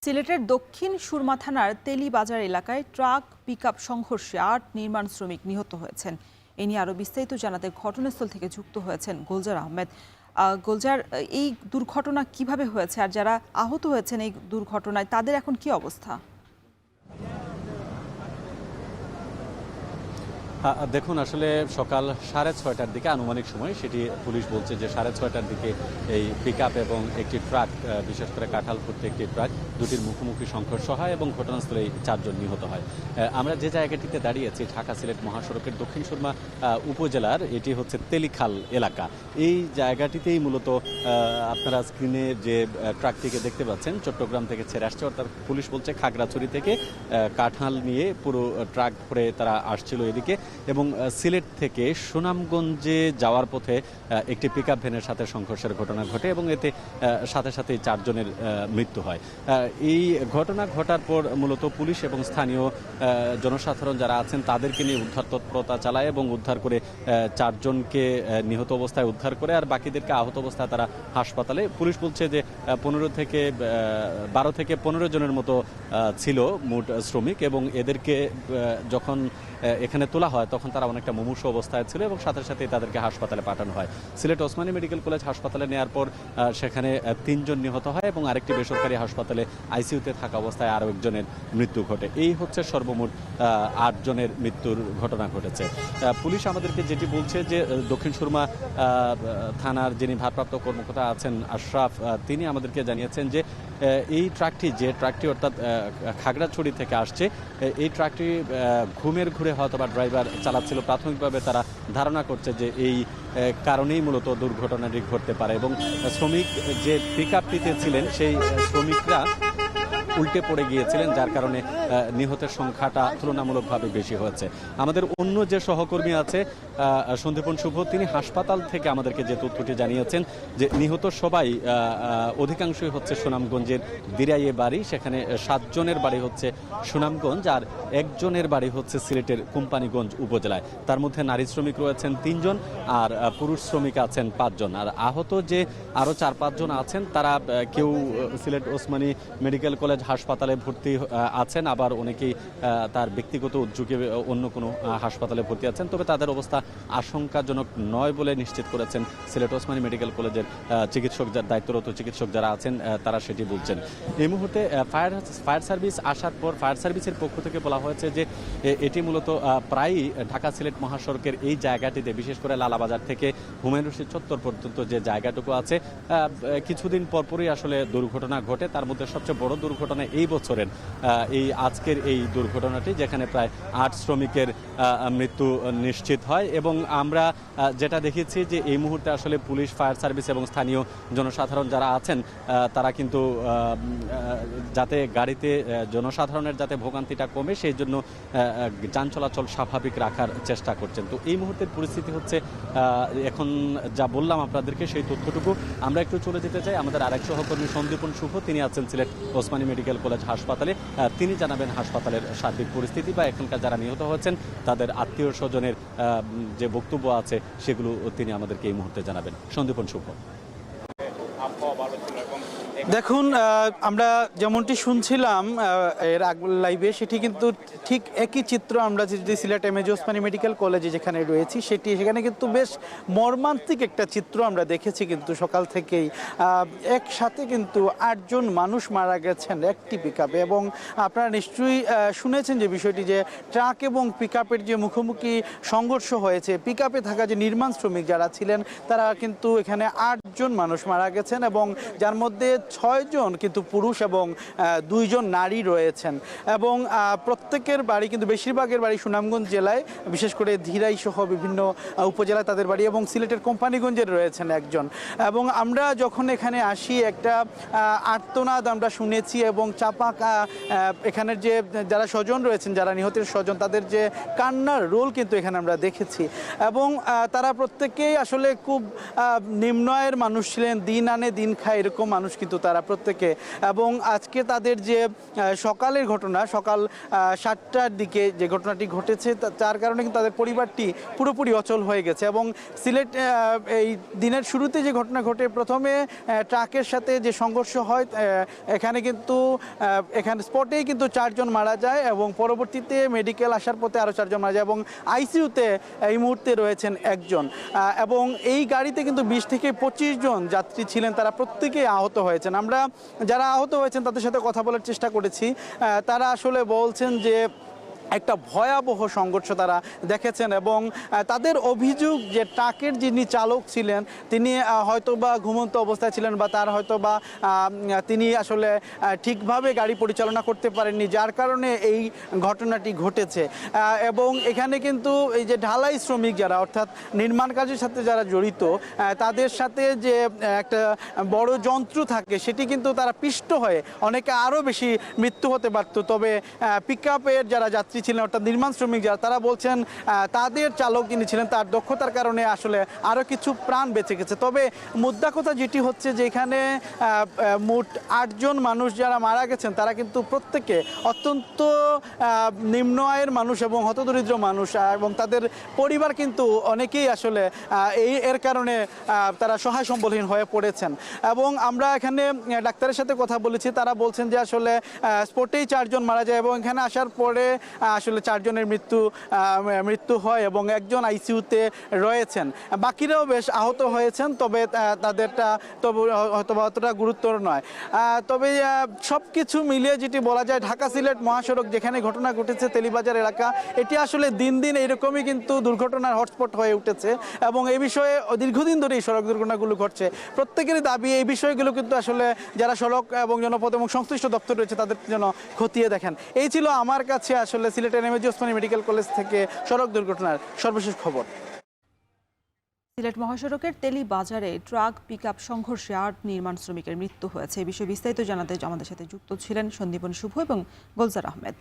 সিলেটের দক্ষিণ সুরমা থানার তেলিবাজার এলাকায় ট্রাক পিকআপ সংঘর্ষে ৮ নির্মাণ শ্রমিক নিহত হয়েছেন। এ নিয়ে আরো বিস্তারিত জানাতে ঘটনাস্থল থেকে যুক্ত হয়েছেন গোলজার আহমেদ। গোলজার, এই দুর্ঘটনা কিভাবে হয়েছে আর যারা আহত হয়েছেন এই দুর্ঘটনায় তাদের এখন কি অবস্থা? দেখুন, আসলে সকাল 6:30টার দিকে আনুমানিক সময়, সেটি পুলিশ বলছে যে 6:30টার দিকে এই পিকআপ এবং একটি ট্রাক, বিশেষ করে কাঁঠালপুরতে একটি ট্রাক, দুটির মুখোমুখি সংঘর্ষ হয় এবং ঘটনাস্থলে 4 জন নিহত হয়। আমরা যে জায়গাটিতে দাঁড়িয়েছি ঢাকা সিলেট মহাসড়কের দক্ষিণ সুরমা উপজেলার, এটি হচ্ছে তেলিখাল এলাকা। এই জায়গাটিতেই মূলত আপনারা স্ক্রিনে যে ট্রাকটিকে দেখতে পাচ্ছেন চট্টগ্রাম থেকে ছেড়ে আসছে, অর্থাৎ পুলিশ বলছে খাগড়াছড়ি থেকে কাঁঠাল নিয়ে পুরো ট্রাক ভরে তারা আসছিল এদিকে, এবং সিলেট থেকে সুনামগঞ্জে যাওয়ার পথে একটি পিকআপ ভ্যানের সাথে সংঘর্ষের ঘটনা ঘটে এবং এতে সাথে সাথে 4 জনের মৃত্যু হয়। এই ঘটনা ঘটার পর মূলত পুলিশ এবং স্থানীয় জনসাধারণ যারা আছেন তাদেরকে নিয়ে উদ্ধার তৎপরতা চালায় এবং উদ্ধার করে 4 জনকে নিহত অবস্থায় উদ্ধার করে, আর বাকিদেরকে আহত অবস্থায় তারা হাসপাতালে। পুলিশ বলছে যে 12 থেকে 15 জনের মতো ছিল মোট শ্রমিক, এবং এদেরকে যখন এখানে তোলা হয় তখন তারা অনেকটা মুমূর্ষ অবস্থায় ছিল এবং সাথে সাথে তাদেরকে হাসপাতালে পাঠানো হয়। সিলেট ওসমানী মেডিকেল কলেজ হাসপাতালে নেওয়ার পর সেখানে 3 জন নিহত হয় এবং আরেকটি বেসরকারি হাসপাতালে আইসিইউতে থাকা অবস্থায় আরও একজনের মৃত্যু ঘটে। এই হচ্ছে সর্বমোট 8 জনের মৃত্যুর ঘটনা ঘটেছে। পুলিশ আমাদেরকে যেটি বলছে যে দক্ষিণ সুরমা থানার যিনি ভারপ্রাপ্ত কর্মকর্তা আছেন আশরাফ, তিনি আমাদেরকে জানিয়েছেন যে এই ট্রাকটি অর্থাৎ খাগড়াছড়ি থেকে আসছে, এই ট্রাকটি ঘুমের ঘুরে হয়তো বা ড্রাইভার চালাচ্ছিল। প্রাথমিকভাবে তারা ধারণা করছে যে এই কারণেই মূলত দুর্ঘটনাটি ঘটতে পারে, এবং শ্রমিক যে পিকআপটিতে ছিলেন সেই শ্রমিকরা উল্টে পড়ে গিয়েছিলেন, যার কারণে নিহতের সংখ্যাটা তুলনামূলকভাবে বেশি হয়েছে। আমাদের অন্য যে সহকর্মী আছে সন্দীপন শুভ, তিনি হাসপাতাল থেকে আমাদেরকে যে তথ্যটি জানিয়েছেন যে নিহত সবাই অধিকাংশই হচ্ছে সুনামগঞ্জের দিরাইয়ে বাড়ি। সেখানে 7 জনের বাড়ি হচ্ছে সুনামগঞ্জ, আর 1 জনের বাড়ি হচ্ছে সিলেটের কোম্পানিগঞ্জ উপজেলায়। তার মধ্যে নারী শ্রমিক রয়েছেন 3 জন আর পুরুষ শ্রমিক আছেন 5 জন। আর আহত যে আরও 4-5 জন আছেন তারা কেউ সিলেট ওসমানী মেডিকেল কলেজ হাসপাতালে ভর্তি আছেন, আবার অনেকেই তার ব্যক্তিগত উদ্যোগে অন্য কোনো হাসপাতালে ভর্তি আছেন, তবে তাদের অবস্থা আশঙ্কাজনক নয় বলে নিশ্চিত করেছেন সিলেট ওসমানী মেডিকেল কলেজের দায়িত্বরত চিকিৎসক যারা আছেন, তারা সেটি বলছেন। এই মুহূর্তে ফায়ার সার্ভিস আসার পর ফায়ার সার্ভিসের পক্ষ থেকে বলা হয়েছে যে এটি মূলত প্রায়ই ঢাকা সিলেট মহাসড়কের এই জায়গাটিতে, বিশেষ করে লালাবাজার থেকে হুমায়ুন রশিদ চত্বর পর্যন্ত যে জায়গাটুকু আছে, কিছুদিন পরপরই আসলে দুর্ঘটনা ঘটে। তার মধ্যে সবচেয়ে বড় দুর্ঘটনা এই বছরের এই আজকের এই দুর্ঘটনাটি, যেখানে প্রায় 8 শ্রমিকের মৃত্যু নিশ্চিত হয়। এবং আমরা যেটা দেখেছি যে এই মুহূর্তে আসলে পুলিশ, ফায়ার সার্ভিস এবং স্থানীয় জনসাধারণ যারা আছেন তারা কিন্তু যাতে গাড়িতে জনসাধারণের যাতে ভোগান্তিটা কমে সেই জন্য যান চলাচল স্বাভাবিক রাখার চেষ্টা করছেন। তো এই মুহূর্তের পরিস্থিতি হচ্ছে, এখন যা বললাম আপনাদেরকে সেই তথ্যটুকু। আমরা একটু চলে যেতে চাই আমাদের আরেক সহকর্মী সন্দীপন শুভ, তিনি আছেন সিলেট ওসমানী মেডিকেল কলেজ হাসপাতালে। তিনি জানাবেন হাসপাতালের সার্বিক পরিস্থিতি বা এখানকার যারা নিহত হয়েছেন তাদের আত্মীয় স্বজনের যে বক্তব্য আছে সেগুলো তিনি আমাদেরকে এই মুহূর্তে জানাবেন। সন্দীপন শুভ। দেখুন, আমরা যেমনটি শুনছিলাম এর লাইভে, সেটি কিন্তু ঠিক একই চিত্র আমরা যদি সিলেট এমএজি ওসমানী মেডিকেল কলেজে যেখানে রয়েছি সেখানে কিন্তু বেশ মর্মান্তিক একটা চিত্র আমরা দেখেছি। কিন্তু সকাল থেকেই একসাথে কিন্তু 8 জন মানুষ মারা গেছেন একটি পিকআপে, এবং আপনারা নিশ্চয়ই শুনেছেন যে বিষয়টি, যে ট্রাক এবং পিকআপের যে মুখোমুখি সংঘর্ষ হয়েছে, পিকআপে থাকা যে নির্মাণ শ্রমিক যারা ছিলেন তারা কিন্তু এখানে 8 জন মানুষ মারা গেছেন, এবং যার মধ্যে 6 জন কিন্তু পুরুষ এবং 2 জন নারী রয়েছেন। এবং প্রত্যেকের বাড়ি কিন্তু বেশিরভাগের বাড়ি সুনামগঞ্জ জেলায়, বিশেষ করে ধীরাই সহ বিভিন্ন উপজেলায় তাদের বাড়ি, এবং সিলেটের কোম্পানিগঞ্জের রয়েছেন 1 জন। এবং আমরা যখন এখানে আসি একটা আর্তনাদ আমরা শুনেছি, এবং এখানের যে যারা স্বজন রয়েছেন, যারা নিহতের স্বজন, তাদের যে কান্নার রোল কিন্তু এখানে আমরা দেখেছি। এবং তারা প্রত্যেকেই আসলে খুব নিম্ন আয়ের মানুষ ছিলেন, দিন আনে দিন খায় এরকম মানুষ কিন্তু তারা প্রত্যেকে। এবং আজকে তাদের যে সকালের ঘটনা, সকাল 7টার দিকে যে ঘটনাটি ঘটেছে তার কারণে কিন্তু তাদের পরিবারটি পুরোপুরি অচল হয়ে গেছে। এবং সিলেট এই দিনের শুরুতে যে ঘটনা ঘটে, প্রথমে ট্রাকের সাথে যে সংঘর্ষ হয়, এখানে কিন্তু এখানে স্পটেই কিন্তু 4 জন মারা যায় এবং পরবর্তীতে মেডিকেল আসার পথে আরও 4 জন মারা যায় এবং আইসিইউতে এই মুহূর্তে রয়েছেন একজন। এবং এই গাড়িতে কিন্তু 20 থেকে 25 জন যাত্রী ছিলেন, তারা প্রত্যেকেই আহত হয়েছেন। আমরা যারা আহত হয়েছেন তাদের সাথে কথা বলার চেষ্টা করেছি। তারা আসলে বলছেন যে একটা ভয়াবহ সংঘর্ষ তারা দেখেছেন এবং তাদের অভিযোগ যে ট্রাকের যিনি চালক ছিলেন তিনি হয়তোবা ঘুমন্ত অবস্থায় ছিলেন বা তার হয়তোবা তিনি আসলে ঠিকভাবে গাড়ি পরিচালনা করতে পারেননি, যার কারণে এই ঘটনাটি ঘটেছে। এবং এখানে কিন্তু এই যে ঢালাই শ্রমিক যারা, অর্থাৎ নির্মাণ কাজের সাথে যারা জড়িত, তাদের সাথে যে একটা বড় যন্ত্র থাকে সেটি কিন্তু তারা পিষ্ট হয়ে অনেকে আরও বেশি মৃত্যু হতে পারত। তবে পিকআপের যারা যাত্রী ছিলেন, অর্থাৎ নির্মাণ শ্রমিক যারা, তারা বলছেন তাদের চালক যিনি ছিলেন তার দক্ষতার কারণে আসলে আরও কিছু প্রাণ বেঁচে গেছে। তবে মুদ্রা কথা যেটি হচ্ছে যে এখানে মোট 8 জন মানুষ যারা মারা গেছেন তারা কিন্তু প্রত্যেকে অত্যন্ত নিম্ন আয়ের মানুষ এবং হতদরিদ্র মানুষ, এবং তাদের পরিবার কিন্তু অনেকেই আসলে এর কারণে তারা সহায় সম্বলহীন হয়ে পড়েছেন। এবং আমরা এখানে ডাক্তারের সাথে কথা বলেছি, তারা বলছেন যে আসলে স্পটেই 4 জন মারা যায় এবং এখানে আসার পরে আসলে 4 জনের মৃত্যু হয় এবং একজন আইসিইউতে রয়েছেন। বাকিরাও বেশ আহত হয়েছেন, তবে তাদেরটা তবে হয়তো অতটা গুরুত্বর নয়। তবে সব কিছু মিলিয়ে যেটি বলা যায়, ঢাকা সিলেট মহাসড়ক যেখানে ঘটনা ঘটেছে তেলিবাজার এলাকা, এটি আসলে দিন দিন এইরকমই কিন্তু দুর্ঘটনার হটস্পট হয়ে উঠেছে এবং এই বিষয়ে দীর্ঘদিন ধরে এই সড়ক দুর্ঘটনাগুলো ঘটছে। প্রত্যেকেরই দাবি এই বিষয়গুলো কিন্তু আসলে যারা সড়ক এবং জনপথ এবং সংশ্লিষ্ট দপ্তর রয়েছে তাদের যেন খতিয়ে দেখেন। এই ছিল আমার কাছে আসলে সিলেটের এমএজি ওসমানী মেডিকেল কলেজ থেকে সড়ক দুর্ঘটনার সর্বশেষ খবর। সিলেট মহাসড়কের তেলিবাজারে ট্রাক পিকআপ সংঘর্ষে 8 নির্মাণ শ্রমিকের মৃত্যু হয়েছে। এই বিষয়ে বিস্তারিত জানাতে আমাদের সাথে যুক্ত ছিলেন সন্দীপন শুভ এবং গোলজার আহমেদ।